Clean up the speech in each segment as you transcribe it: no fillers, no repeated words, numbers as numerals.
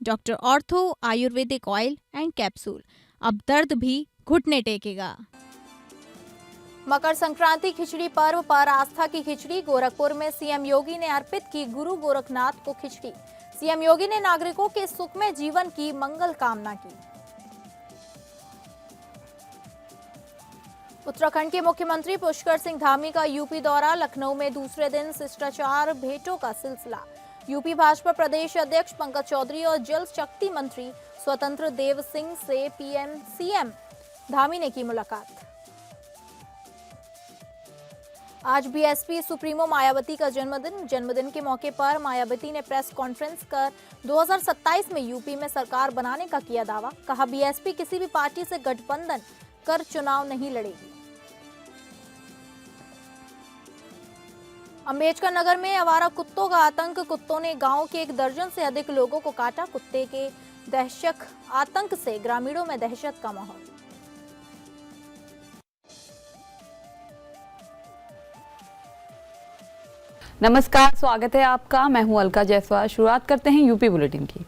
Doctor ortho Ayurvedic oil and capsule, अब दर्द भी घुटने टेकेगा। मकर संक्रांति खिचड़ी पर्व पर आस्था की खिचड़ी। गोरखपुर में सीएम योगी ने अर्पित की गुरु गोरखनाथ को खिचड़ी। सीएम योगी ने नागरिकों के सुखमय जीवन की मंगल कामना की। उत्तराखंड के मुख्यमंत्री पुष्कर सिंह धामी का यूपी दौरा। लखनऊ में दूसरे दिन शिष्टाचार भेंटों का सिलसिला। यूपी भाजपा प्रदेश अध्यक्ष पंकज चौधरी और जल शक्ति मंत्री स्वतंत्र देव सिंह से पीएम सीएम धामी ने की मुलाकात। आज बीएसपी सुप्रीमो मायावती का जन्मदिन के मौके पर मायावती ने प्रेस कॉन्फ्रेंस कर 2027 में यूपी में सरकार बनाने का किया दावा। कहा, बीएसपी किसी भी पार्टी से गठबंधन कर चुनाव नहीं लड़ेगी। अम्बेडकर नगर में आवारा कुत्तों का आतंक। कुत्तों ने गांव के 1 दर्जन से अधिक लोगों को काटा। कुत्ते के दहशत आतंक से ग्रामीणों में दहशत का माहौल। नमस्कार, स्वागत है आपका। मैं हूं अलका जायसवाल। शुरुआत करते हैं यूपी बुलेटिन की।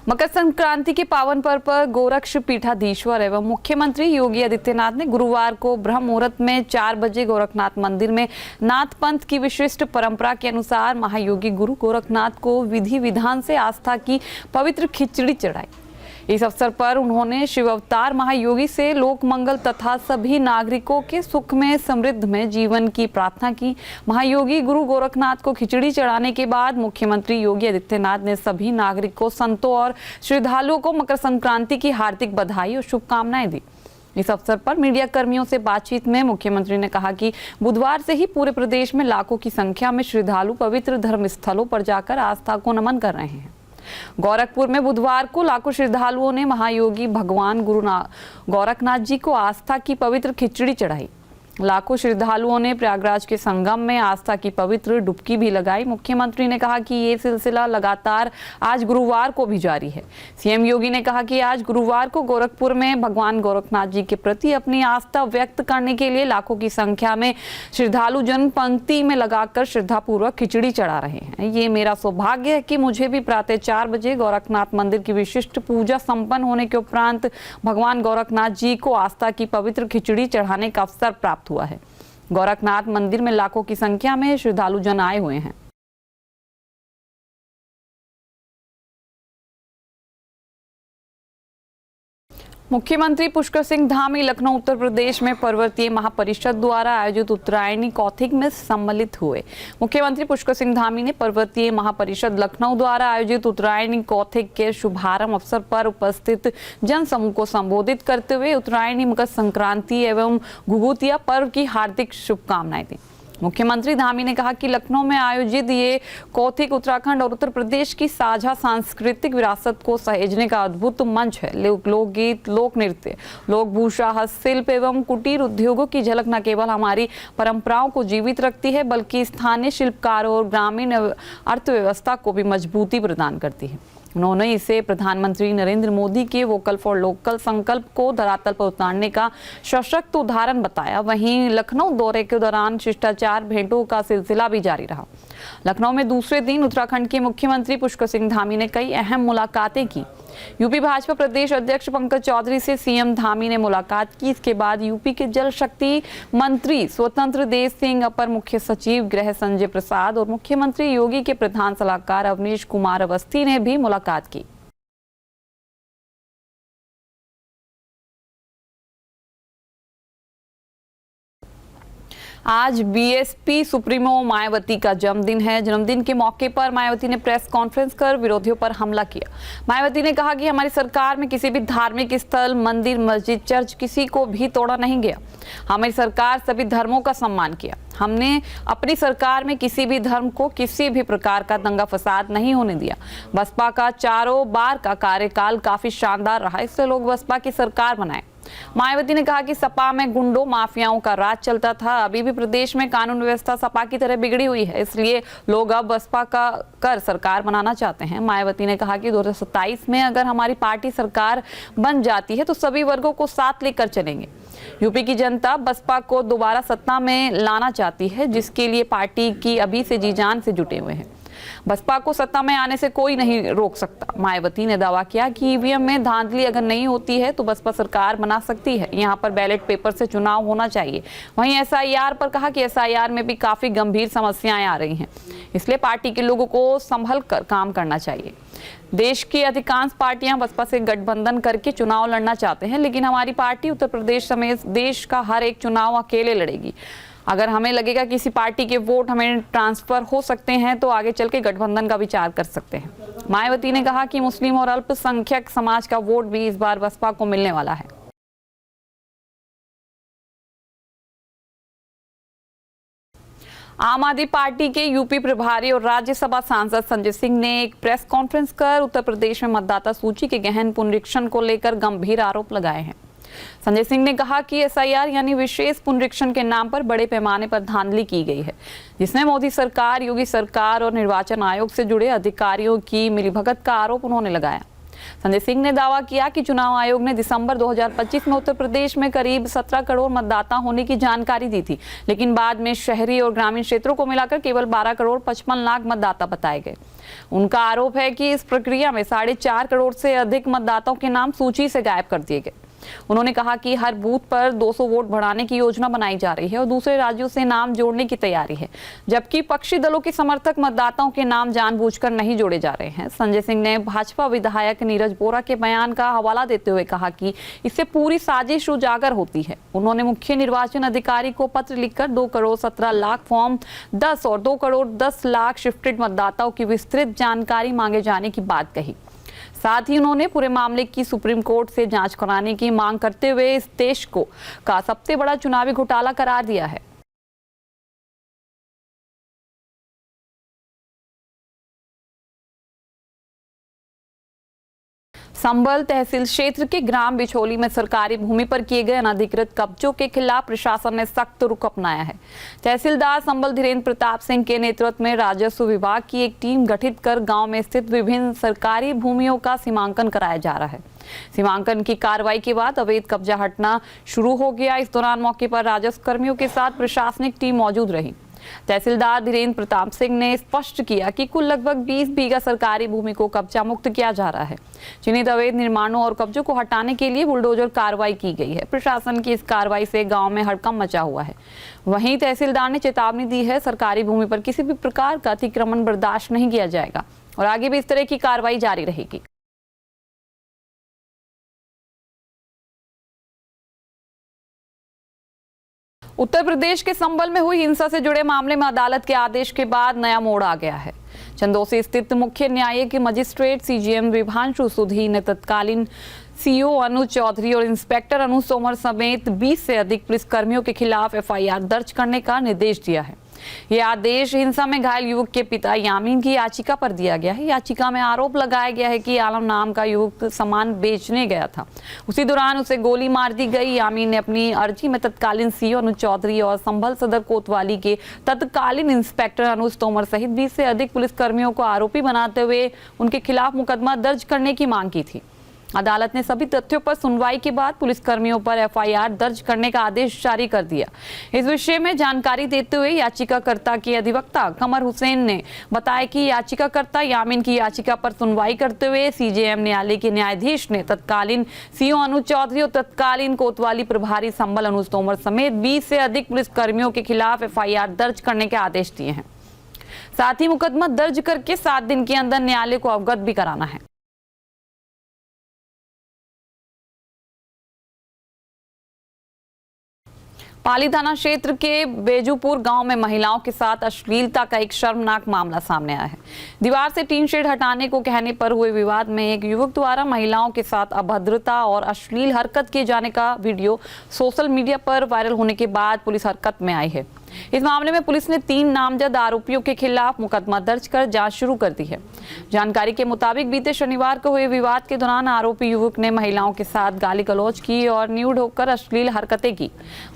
मकर संक्रांति के पावन पर्व पर गोरक्ष पीठाधीश्वर एवं मुख्यमंत्री योगी आदित्यनाथ ने गुरुवार को ब्रह्म मुहूर्त में 4 बजे गोरखनाथ मंदिर में नाथ पंथ की विशिष्ट परंपरा के अनुसार महायोगी गुरु गोरखनाथ को विधि विधान से आस्था की पवित्र खिचड़ी चढ़ाई। इस अवसर पर उन्होंने शिव अवतार महायोगी से लोक मंगल तथा सभी नागरिकों के सुख में समृद्ध में जीवन की प्रार्थना की। महायोगी गुरु गोरखनाथ को खिचड़ी चढ़ाने के बाद मुख्यमंत्री योगी आदित्यनाथ ने सभी नागरिकों, संतों और श्रद्धालुओं को मकर संक्रांति की हार्दिक बधाई और शुभकामनाएं दी। इस अवसर पर मीडिया कर्मियों से बातचीत में मुख्यमंत्री ने कहा कि बुधवार से ही पूरे प्रदेश में लाखों की संख्या में श्रद्धालु पवित्र धर्म स्थलों पर जाकर आस्था को नमन कर रहे हैं। गोरखपुर में बुधवार को लाखों श्रद्धालुओं ने महायोगी भगवान गुरु गोरखनाथ जी को आस्था की पवित्र खिचड़ी चढ़ाई। लाखों श्रद्धालुओं ने प्रयागराज के संगम में आस्था की पवित्र डुबकी भी लगाई। मुख्यमंत्री ने कहा कि ये सिलसिला लगातार आज गुरुवार को भी जारी है। सीएम योगी ने कहा कि आज गुरुवार को गोरखपुर में भगवान गोरखनाथ जी के प्रति अपनी आस्था व्यक्त करने के लिए लाखों की संख्या में श्रद्धालु जन पंक्ति में लगाकर श्रद्धापूर्वक खिचड़ी चढ़ा रहे हैं। ये मेरा सौभाग्य है कि मुझे भी प्रातः 4 बजे गोरखनाथ मंदिर की विशिष्ट पूजा संपन्न होने के उपरांत भगवान गोरखनाथ जी को आस्था की पवित्र खिचड़ी चढ़ाने का अवसर प्राप्त हुआ है। गोरखनाथ मंदिर में लाखों की संख्या में श्रद्धालु जन आए हुए हैं। मुख्यमंत्री पुष्कर सिंह धामी लखनऊ उत्तर प्रदेश में पर्वतीय महापरिषद द्वारा आयोजित उत्तरायणी कौथिग में सम्मिलित हुए। मुख्यमंत्री पुष्कर सिंह धामी ने पर्वतीय महापरिषद लखनऊ द्वारा आयोजित उत्तरायणी कौथिग के शुभारंभ अवसर पर उपस्थित जन समूह को संबोधित करते हुए उत्तरायणी मकर संक्रांति एवं घुघुतिया पर्व की हार्दिक शुभकामनाएं दी। मुख्यमंत्री धामी ने कहा कि लखनऊ में आयोजित ये कौथिग उत्तराखंड और उत्तर प्रदेश की साझा सांस्कृतिक विरासत को सहेजने का अद्भुत मंच है। लोकगीत, लोक नृत्य, लोकभूषा, हस्तशिल्प एवं कुटीर उद्योगों की झलक न केवल हमारी परंपराओं को जीवित रखती है बल्कि स्थानीय शिल्पकारों और ग्रामीण अर्थव्यवस्था को भी मजबूती प्रदान करती है। उन्होंने इसे प्रधानमंत्री नरेंद्र मोदी के वोकल फॉर लोकल संकल्प को धरातल पर उतारने का सशक्त उदाहरण बताया। वहीं लखनऊ दौरे के दौरान शिष्टाचार भेंटों का सिलसिला भी जारी रहा। लखनऊ में दूसरे दिन उत्तराखंड के मुख्यमंत्री पुष्कर सिंह धामी ने कई अहम मुलाकातें की। यूपी भाजपा प्रदेश अध्यक्ष पंकज चौधरी से सीएम धामी ने मुलाकात की। इसके बाद यूपी के जल शक्ति मंत्री स्वतंत्र देव सिंह, अपर मुख्य सचिव गृह संजय प्रसाद और मुख्यमंत्री योगी के प्रधान सलाहकार अवनीश कुमार अवस्थी ने भी मुलाकात की। आज बीएसपी सुप्रीमो मायावती का जन्मदिन है। जन्मदिन के मौके पर मायावती ने प्रेस कॉन्फ्रेंस कर विरोधियों पर हमला किया। मायावती ने कहा कि हमारी सरकार में किसी भी धार्मिक स्थल, मंदिर, मस्जिद, चर्च किसी को भी तोड़ा नहीं गया। हमारी सरकार सभी धर्मों का सम्मान किया। हमने अपनी सरकार में किसी भी धर्म को किसी भी प्रकार का दंगा फसाद नहीं होने दिया। बसपा का 4 बार का कार्यकाल काफी शानदार रहा, इससे लोग बसपा की सरकार बनाए। मायावती ने कहा कि सपा में गुंडों, माफियाओं का राज चलता था। अभी भी प्रदेश में कानून व्यवस्था सपा की तरह बिगड़ी हुई है, इसलिए लोग अब बसपा का कर सरकार बनाना चाहते हैं। मायावती ने कहा कि 2027 में अगर हमारी पार्टी सरकार बन जाती है तो सभी वर्गों को साथ लेकर चलेंगे। यूपी की जनता बसपा को दोबारा सत्ता में लाना चाहती है, जिसके लिए पार्टी की अभी से जी जान से जुटे हुए हैं। बसपा को सत्ता में आने से कोई नहीं रोक सकता। मायावती ने दावा किया कि ईवीएम में धांधली अगर नहीं होती है तो बसपा सरकार बना सकती है। यहाँ पर बैलेट पेपर से चुनाव होना चाहिए। वहीं एसआईआर पर कहा कि एसआईआर में भी काफी गंभीर समस्याएं आ रही हैं, इसलिए पार्टी के लोगों को संभल कर काम करना चाहिए। देश की अधिकांश पार्टियां बसपा से गठबंधन करके चुनाव लड़ना चाहते हैं, लेकिन हमारी पार्टी उत्तर प्रदेश समेत देश का हर एक चुनाव अकेले लड़ेगी। अगर हमें लगेगा किसी पार्टी के वोट हमें ट्रांसफर हो सकते हैं तो आगे चल के गठबंधन का विचार कर सकते हैं। मायावती ने कहा कि मुस्लिम और अल्पसंख्यक समाज का वोट भी इस बार बसपा को मिलने वाला है। आम आदमी पार्टी के यूपी प्रभारी और राज्यसभा सांसद संजय सिंह ने एक प्रेस कॉन्फ्रेंस कर उत्तर प्रदेश में मतदाता सूची के गहन पुनरीक्षण को लेकर गंभीर आरोप लगाए हैं। संजय सिंह ने कहा कि एसआईआर यानी विशेष पुनरीक्षण के नाम पर बड़े पैमाने पर धांधली की गई है, जिसमें मोदी सरकार, योगी सरकार और निर्वाचन आयोग से जुड़े अधिकारियों की मिलीभगत का आरोप उन्होंने लगाया। संजय सिंह ने दावा किया कि चुनाव आयोग ने दिसंबर 2025 में उत्तर प्रदेश में करीब 17 करोड़ मतदाता होने की जानकारी दी थी, लेकिन बाद में शहरी और ग्रामीण क्षेत्रों को मिलाकर केवल 12 करोड़ 55 लाख मतदाता बताए गए। उनका आरोप है कि इस प्रक्रिया में 4.5 करोड़ से अधिक मतदाताओं के नाम सूची से गायब कर दिए गए। उन्होंने कहा कि हर बूथ पर 200 वोट बढ़ाने की योजना बनाई जा रही है और दूसरे राज्यों से नाम जोड़ने की तैयारी है, जबकि पक्षी दलों के समर्थक मतदाताओं के नाम जानबूझकर नहीं जोड़े जा रहे हैं। संजय सिंह ने भाजपा विधायक नीरज बोरा के बयान का हवाला देते हुए कहा कि इससे पूरी साजिश उजागर होती है। उन्होंने मुख्य निर्वाचन अधिकारी को पत्र लिखकर 2 करोड़ 17 लाख फॉर्म 10 और 2 करोड़ 10 लाख शिफ्टेड मतदाताओं की विस्तृत जानकारी मांगे जाने की बात कही। साथ ही उन्होंने पूरे मामले की सुप्रीम कोर्ट से जांच कराने की मांग करते हुए इस देश का सबसे बड़ा चुनावी घोटाला करार दिया है। संभल तहसील क्षेत्र के ग्राम बिछोली में सरकारी भूमि पर किए गए अनधिकृत कब्जों के खिलाफ प्रशासन ने सख्त रुख अपनाया है। तहसीलदार संभल धीरेन्द्र प्रताप सिंह के नेतृत्व में राजस्व विभाग की एक टीम गठित कर गांव में स्थित विभिन्न सरकारी भूमियों का सीमांकन कराया जा रहा है। सीमांकन की कार्रवाई के बाद अवैध कब्जा हटना शुरू हो गया। इस दौरान मौके पर राजस्व कर्मियों के साथ प्रशासनिक टीम मौजूद रही। तहसीलदार धीरेन्द्र प्रताप सिंह ने स्पष्ट किया कि कुल लगभग 20 बीघा सरकारी भूमि को कब्जा मुक्त किया जा रहा है। चिन्हित अवैध निर्माणों और कब्जों को हटाने के लिए बुलडोजर कार्रवाई की गई है। प्रशासन की इस कार्रवाई से गांव में हड़कंप मचा हुआ है। वहीं तहसीलदार ने चेतावनी दी है, सरकारी भूमि पर किसी भी प्रकार का अतिक्रमण बर्दाश्त नहीं किया जाएगा और आगे भी इस तरह की कार्रवाई जारी रहेगी। उत्तर प्रदेश के संभल में हुई हिंसा से जुड़े मामले में अदालत के आदेश के बाद नया मोड़ आ गया है। चंदौसी स्थित मुख्य न्यायिक मजिस्ट्रेट सीजीएम विभांशु सुधी ने तत्कालीन सीओ अनुज चौधरी और इंस्पेक्टर अनुज तोमर समेत 20 से अधिक पुलिसकर्मियों के खिलाफ एफआईआर दर्ज करने का निर्देश दिया है। यह आदेश हिंसा में घायल युवक के पिता यामीन की याचिका पर दिया गया है। याचिका में आरोप लगाया गया है कि आलम नाम का युवक सामान बेचने गया था, उसी दौरान उसे गोली मार दी गई। यामीन ने अपनी अर्जी में तत्कालीन सीओ अनुज चौधरी और संभल सदर कोतवाली के तत्कालीन इंस्पेक्टर अनुज तोमर सहित 20 से अधिक पुलिसकर्मियों को आरोपी बनाते हुए उनके खिलाफ मुकदमा दर्ज करने की मांग की थी। अदालत ने सभी तथ्यों पर सुनवाई के बाद पुलिसकर्मियों पर एफआईआर दर्ज करने का आदेश जारी कर दिया। इस विषय में जानकारी देते हुए याचिकाकर्ता के अधिवक्ता कमर हुसैन ने बताया कि याचिकाकर्ता यामीन की याचिका पर सुनवाई करते हुए सीजेएम न्यायालय के न्यायाधीश ने तत्कालीन सीओ अनुज चौधरी और तत्कालीन कोतवाली प्रभारी संभल अनुज तोमर समेत 20 से अधिक पुलिसकर्मियों के खिलाफ एफआईआर दर्ज करने के आदेश दिए हैं। साथ ही मुकदमा दर्ज करके 7 दिन के अंदर न्यायालय को अवगत भी कराना है। पाली थाना क्षेत्र के बेजूपुर गांव में महिलाओं के साथ अश्लीलता का एक शर्मनाक मामला सामने आया है। दीवार से टीन शेड हटाने को कहने पर हुए विवाद में एक युवक द्वारा महिलाओं के साथ अभद्रता और अश्लील हरकत किए जाने का वीडियो सोशल मीडिया पर वायरल होने के बाद पुलिस हरकत में आई है। इस मामले में पुलिस ने 3 नामजद आरोपियों के खिलाफ मुकदमा दर्ज कर जांच शुरू कर दी है। जानकारी के मुताबिक बीते शनिवार को हुए विवाद के दौरान आरोपी युवक ने महिलाओं के साथ गाली गलौज की और न्यूड होकर अश्लील हरकतें की।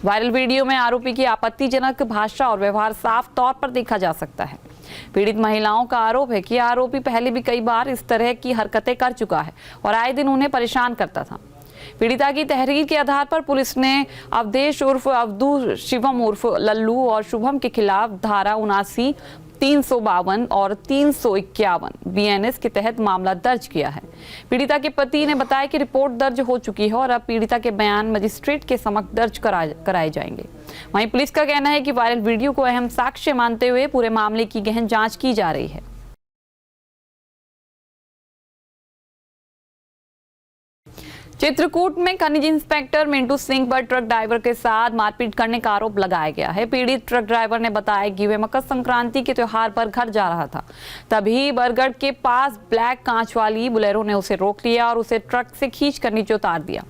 वायरल वीडियो में आरोपी की आपत्तिजनक भाषा और व्यवहार साफ तौर पर देखा जा सकता है। पीड़ित महिलाओं का आरोप है कि आरोपी पहले भी कई बार इस तरह की हरकतें कर चुका है और आए दिन उन्हें परेशान करता था। पीड़िता की तहरीर के आधार पर पुलिस ने अवधेश उर्फ अब्दू, शिवम उर्फ लल्लू और शुभम के खिलाफ धारा 79, 352 और 351 BNS के तहत मामला दर्ज किया है। पीड़िता के पति ने बताया कि रिपोर्ट दर्ज हो चुकी है और अब पीड़िता के बयान मजिस्ट्रेट के समक्ष दर्ज कराए जाएंगे। वहीं पुलिस का कहना है कि वायरल वीडियो को अहम साक्ष्य मानते हुए पूरे मामले की गहन जांच की जा रही है। चित्रकूट में खनिज इंस्पेक्टर मिंटू सिंह पर ट्रक ड्राइवर के साथ मारपीट करने का आरोप लगाया गया है। पीड़ित ट्रक ड्राइवर ने बताया कि वे मकर संक्रांति के त्योहार पर घर जा रहा था, तभी बरगढ़ के पास ब्लैक कांच वाली बुलेरो ने उसे रोक लिया और उसे ट्रक से खींचकर नीचे उतार दिया।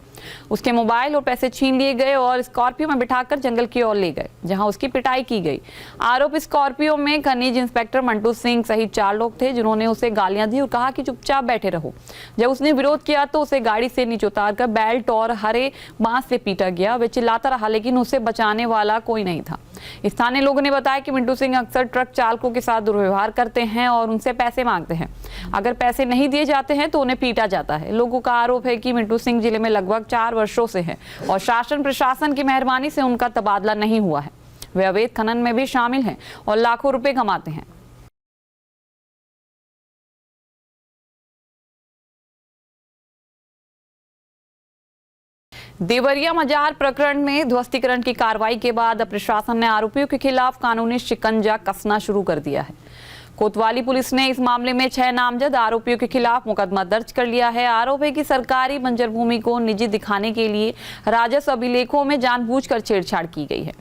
उसके मोबाइल और पैसे छीन लिए गए और स्कॉर्पियो में बिठाकर जंगल की ओर ले गए, जहां उसकी पिटाई की गई। आरोप स्कॉर्पियो में खनिज इंस्पेक्टर मंटू सिंह सहित 4 लोग थे, जिन्होंने उसे गालियां दी और कहा कि चुपचाप बैठे रहो। जब उसने विरोध किया तो उसे गाड़ी से नीचे उतारकर बेल्ट और हरे बांस से पीटा गया। वे चिल्लाता रहा, लेकिन उसे बचाने वाला कोई नहीं था। स्थानीय लोगों ने बताया कि मिंटू सिंह अक्सर ट्रक चालकों के साथ दुर्व्यवहार करते हैं और उनसे पैसे मांगते हैं। अगर पैसे नहीं दिए जाते हैं तो उन्हें पीटा जाता है। लोगों का आरोप है कि मिंटू सिंह जिले में लगभग 4 वर्षों से है और शासन प्रशासन की मेहरबानी से उनका तबादला नहीं हुआ है। वे अवैध खनन में भी शामिल हैं और लाखों रुपए कमाते हैं। देवरिया मजार प्रकरण में ध्वस्तीकरण की कार्रवाई के बाद अब प्रशासन ने आरोपियों के खिलाफ कानूनी शिकंजा कसना शुरू कर दिया है। कोतवाली पुलिस ने इस मामले में 6 नामजद आरोपियों के खिलाफ मुकदमा दर्ज कर लिया है। आरोप है कि सरकारी बंजर भूमि को निजी दिखाने के लिए राजस्व अभिलेखों में जानबूझकर छेड़छाड़ की गई है।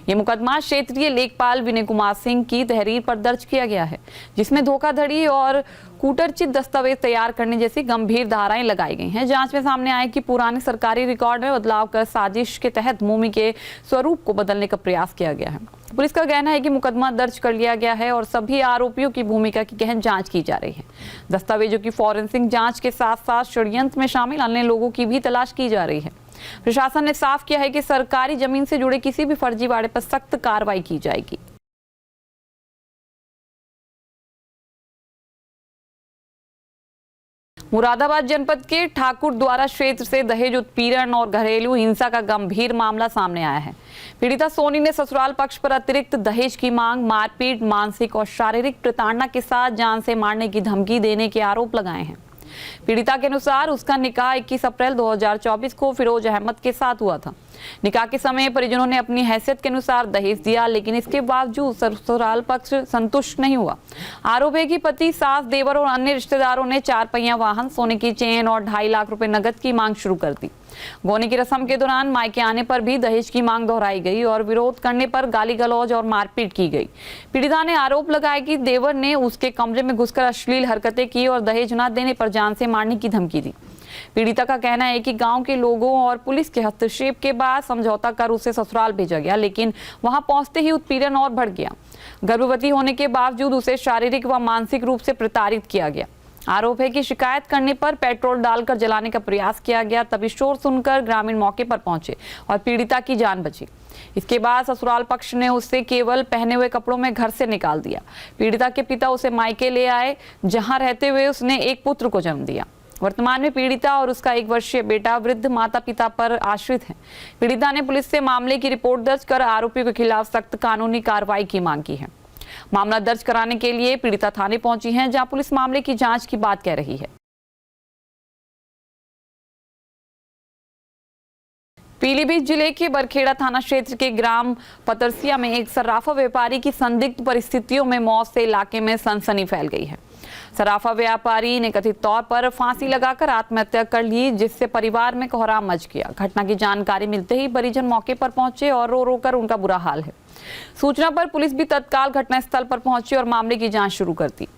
ये मुकदमा क्षेत्रीय लेखपाल विनय कुमार सिंह की तहरीर पर दर्ज किया गया है, जिसमें धोखाधड़ी और कूटरचित दस्तावेज तैयार करने जैसी गंभीर धाराएं लगाई गई हैं। जांच में सामने आया कि पुराने सरकारी रिकॉर्ड में बदलाव कर साजिश के तहत भूमि के स्वरूप को बदलने का प्रयास किया गया है। पुलिस का कहना है कि मुकदमा दर्ज कर लिया गया है और सभी आरोपियों की भूमिका की गहन जांच की जा रही है। दस्तावेजों की फॉरेंसिक जांच के साथ साथ षड्यंत्र में शामिल अन्य लोगों की भी तलाश की जा रही है। प्रशासन ने साफ किया है कि सरकारी जमीन से जुड़े किसी भी फर्जीवाड़े पर सख्त कार्रवाई की जाएगी। मुरादाबाद जनपद के ठाकुर द्वारा क्षेत्र से दहेज उत्पीड़न और घरेलू हिंसा का गंभीर मामला सामने आया है। पीड़िता सोनी ने ससुराल पक्ष पर अतिरिक्त दहेज की मांग, मारपीट, मानसिक और शारीरिक प्रताड़ना के साथ जान से मारने की धमकी देने के आरोप लगाए हैं। पीड़िता के अनुसार उसका निकाह 21 अप्रैल 2024 को फिरोज अहमद के साथ हुआ था। निकाह के समय परिजनों ने अपनी हैसियत के अनुसार दहेज दिया, लेकिन इसके बावजूद ससुराल पक्ष संतुष्ट नहीं हुआ। आरोप है कि पति, सास, देवर और अन्य रिश्तेदारों ने 4 पहिया वाहन, सोने की चेन और 2.5 लाख रुपए नकद की मांग शुरू कर दी। गोने की रस्म के दौरान मायके आने पर भी दहेज की मांग दोहराई गई और विरोध करने पर गाली गलौज और मारपीट की गई। पीड़िता ने आरोप लगाया कि देवर ने उसके कमरे में घुसकर अश्लील हरकतें की और दहेज न देने पर जान से मारने की धमकी दी। पीड़िता का कहना है कि गांव के लोगों और पुलिस के हस्तक्षेप के बाद समझौता कर उसे ससुराल भेजा गया, लेकिन वहां पहुंचते ही उत्पीड़न और बढ़ गया। गर्भवती होने के बावजूद उसे शारीरिक व मानसिक रूप से प्रताड़ित किया गया। आरोप है कि शिकायत करने पर पेट्रोल डालकर जलाने का प्रयास किया गया, तभी शोर सुनकर ग्रामीण मौके पर पहुंचे और पीड़िता की जान बची। इसके बाद ससुराल पक्ष ने उससे केवल पहने हुए कपड़ों में घर से निकाल दिया। पीड़िता के पिता उसे मायके ले आए, जहां रहते हुए उसने एक पुत्र को जन्म दिया। वर्तमान में पीड़िता और उसका 1 वर्षीय बेटा वृद्ध माता पिता पर आश्रित है। पीड़िता ने पुलिस से मामले की रिपोर्ट दर्ज कर आरोपियों के खिलाफ सख्त कानूनी कार्रवाई की मांग की है। मामला दर्ज कराने के लिए पीड़िता थाने पहुंची है, जहां पुलिस मामले की जांच की बात कह रही है। पीलीभीत जिले के बरखेड़ा थाना क्षेत्र के ग्राम पतरसिया में एक सर्राफा व्यापारी की संदिग्ध परिस्थितियों में मौत से इलाके में सनसनी फैल गई है। सर्राफा व्यापारी ने कथित तौर पर फांसी लगाकर आत्महत्या कर ली, जिससे परिवार में कोहराम मच गया। घटना की जानकारी मिलते ही परिजन मौके पर पहुंचे और रो रो कर उनका बुरा हाल है। सूचना पर पुलिस भी तत्काल घटनास्थल पर पहुंची और मामले की जांच शुरू कर दी।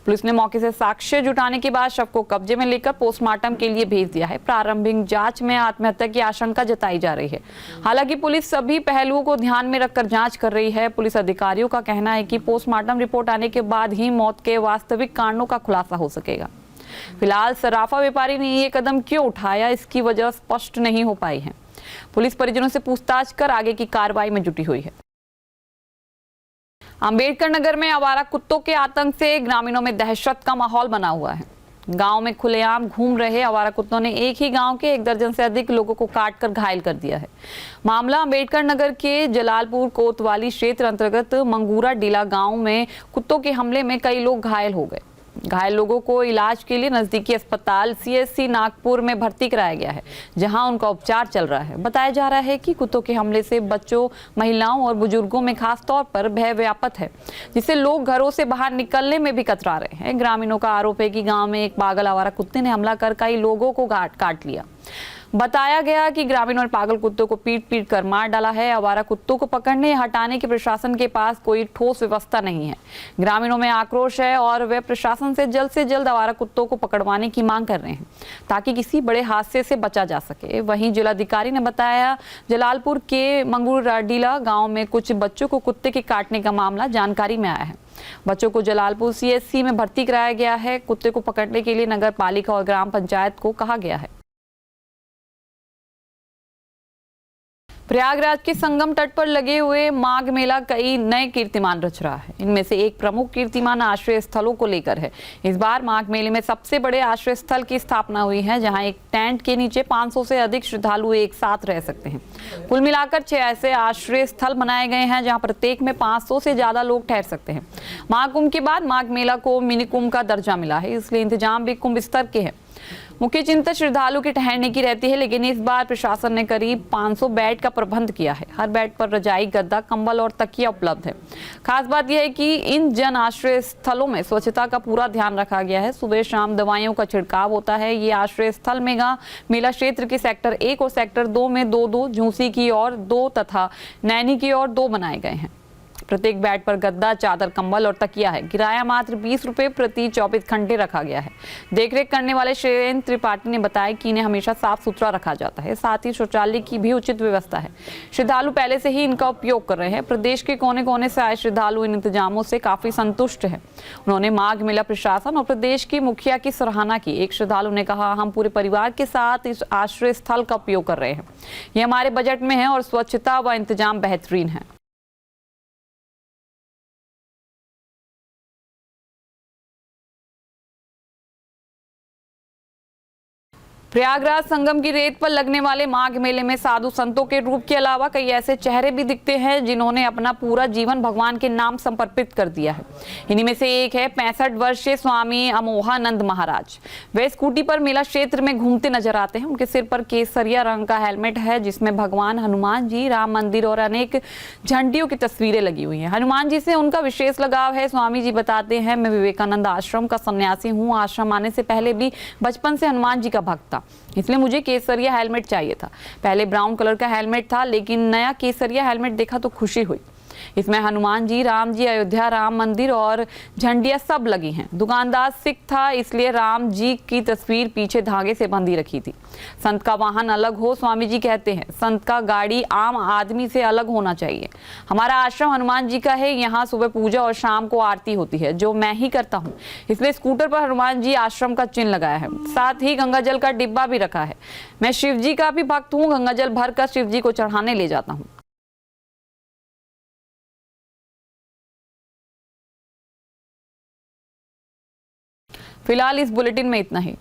पुलिस ने मौके से साक्ष्य जुटाने के बाद शव को कब्जे में लेकर पोस्टमार्टम के लिए भेज दिया है। प्रारंभिक जांच में आत्महत्या की आशंका जताई जा रही है। हालांकि पुलिस सभी पहलुओं को ध्यान में रखकर जांच कर रही है। पुलिस अधिकारियों का कहना है कि पोस्टमार्टम रिपोर्ट आने के बाद ही मौत के वास्तविक कारणों का खुलासा हो सकेगा। फिलहाल सर्राफा व्यापारी ने ये कदम क्यों उठाया, इसकी वजह स्पष्ट नहीं हो पाई है। पुलिस परिजनों से पूछताछ कर आगे की कार्रवाई में जुटी हुई है। अंबेडकर नगर में आवारा कुत्तों के आतंक से ग्रामीणों में दहशत का माहौल बना हुआ है। गांव में खुलेआम घूम रहे आवारा कुत्तों ने एक ही गांव के 1 दर्जन से अधिक लोगों को काटकर घायल कर दिया है। मामला अंबेडकर नगर के जलालपुर कोतवाली क्षेत्र अंतर्गत मंगूरा डीला गांव में कुत्तों के हमले में कई लोग घायल हो गए। घायल लोगों को इलाज के लिए नजदीकी अस्पताल CSC नागपुर में भर्ती कराया गया है, जहां उनका उपचार चल रहा है। बताया जा रहा है कि कुत्तों के हमले से बच्चों, महिलाओं और बुजुर्गों में खास तौर पर भय व्याप्त है, जिससे लोग घरों से बाहर निकलने में भी कतरा रहे हैं। ग्रामीणों का आरोप है कि गांव में एक पागल आवारा कुत्ते ने हमला कर कई लोगों को काट लिया। बताया गया कि ग्रामीणों ने पागल कुत्तों को पीट कर मार डाला है। आवारा कुत्तों को पकड़ने या हटाने की प्रशासन के पास कोई ठोस व्यवस्था नहीं है। ग्रामीणों में आक्रोश है और वे प्रशासन से जल्द आवारा कुत्तों को पकड़वाने की मांग कर रहे हैं, ताकि किसी बड़े हादसे से बचा जा सके। वहीं जिलाधिकारी ने बताया, जलालपुर के मंगूराडीला गांव में कुछ बच्चों को कुत्ते के काटने का मामला जानकारी में आया है। बच्चों को जलालपुर CSC में भर्ती कराया गया है। कुत्ते को पकड़ने के लिए नगर पालिका और ग्राम पंचायत को कहा गया है। प्रयागराज के संगम तट पर लगे हुए माघ मेला कई नए कीर्तिमान रच रहा है। इनमें से एक प्रमुख कीर्तिमान आश्रय स्थलों को लेकर है। इस बार माघ मेले में सबसे बड़े आश्रय स्थल की स्थापना हुई है, जहां एक टेंट के नीचे 500 से अधिक श्रद्धालु एक साथ रह सकते हैं। कुल मिलाकर 6 ऐसे आश्रय स्थल बनाए गए हैं, जहां प्रत्येक में 500 से ज्यादा लोग ठहर सकते हैं। महाकुंभ के बाद माघ मेला को मिनी कुंभ का दर्जा मिला है, इसलिए इंतजाम भी कुंभ स्तर के हैं। मुख्य चिंता श्रद्धालु के ठहरने की रहती है, लेकिन इस बार प्रशासन ने करीब 500 बेड का प्रबंध किया है। हर बेड पर रजाई, गद्दा, कंबल और तकिया उपलब्ध है। खास बात यह है कि इन जन आश्रय स्थलों में स्वच्छता का पूरा ध्यान रखा गया है। सुबह शाम दवाइयों का छिड़काव होता है। ये आश्रय स्थल मेला क्षेत्र के सेक्टर 1 और सेक्टर 2 में 2-2, झूसी की ओर 2 तथा नैनी की ओर 2 बनाए गए हैं। प्रत्येक बेड पर गद्दा, चादर, कंबल और तकिया है। किराया मात्र 20 रुपए प्रति 24 घंटे रखा गया है। देखरेख करने वाले शैलेंद्र त्रिपाठी ने बताया कि इन्हें हमेशा साफ सुथरा रखा जाता है, साथ ही शौचालय की भी उचित व्यवस्था है। श्रद्धालु पहले से ही इनका उपयोग कर रहे हैं। प्रदेश के कोने कोने से आए श्रद्धालु इन इंतजामों से काफी संतुष्ट है। उन्होंने माघ मेला प्रशासन और प्रदेश की मुखिया की सराहना की। एक श्रद्धालु ने कहा, हम पूरे परिवार के साथ इस आश्रय स्थल का उपयोग कर रहे हैं। ये हमारे बजट में है और स्वच्छता व इंतजाम बेहतरीन है। प्रयागराज संगम की रेत पर लगने वाले माघ मेले में साधु संतों के रूप के अलावा कई ऐसे चेहरे भी दिखते हैं, जिन्होंने अपना पूरा जीवन भगवान के नाम समर्पित कर दिया है। इन्हीं में से एक है 65 वर्षीय स्वामी अमोहानंद महाराज। वे स्कूटी पर मेला क्षेत्र में घूमते नजर आते हैं। उनके सिर पर केसरिया रंग का हेलमेट है, जिसमें भगवान हनुमान जी, राम मंदिर और अनेक झंडियों की तस्वीरें लगी हुई हैं। हनुमान जी से उनका विशेष लगाव है। स्वामी जी बताते हैं, मैं विवेकानंद आश्रम का सन्यासी हूँ। आश्रम आने से पहले भी बचपन से हनुमान जी का भक्त था, इसलिए मुझे केसरिया हेलमेट चाहिए था। पहले ब्राउन कलर का हेलमेट था, लेकिन नया केसरिया हेलमेट देखा तो खुशी हुई। इसमें हनुमान जी, राम जी, अयोध्या राम मंदिर और झंडियां सब लगी हैं। दुकानदार सिख था, इसलिए राम जी की तस्वीर पीछे धागे से बंधी रखी थी। संत का वाहन अलग हो, स्वामी जी कहते हैं। संत का गाड़ी आम आदमी से अलग होना चाहिए। हमारा आश्रम हनुमान जी का है। यहाँ सुबह पूजा और शाम को आरती होती है, जो मैं ही करता हूँ। इसलिए स्कूटर पर हनुमान जी आश्रम का चिन्ह लगाया है। साथ ही गंगा जल का डिब्बा भी रखा है। मैं शिव जी का भी भक्त हूँ। गंगा जल भर कर शिव जी को चढ़ाने ले जाता हूँ। फिलहाल इस बुलेटिन में इतना ही।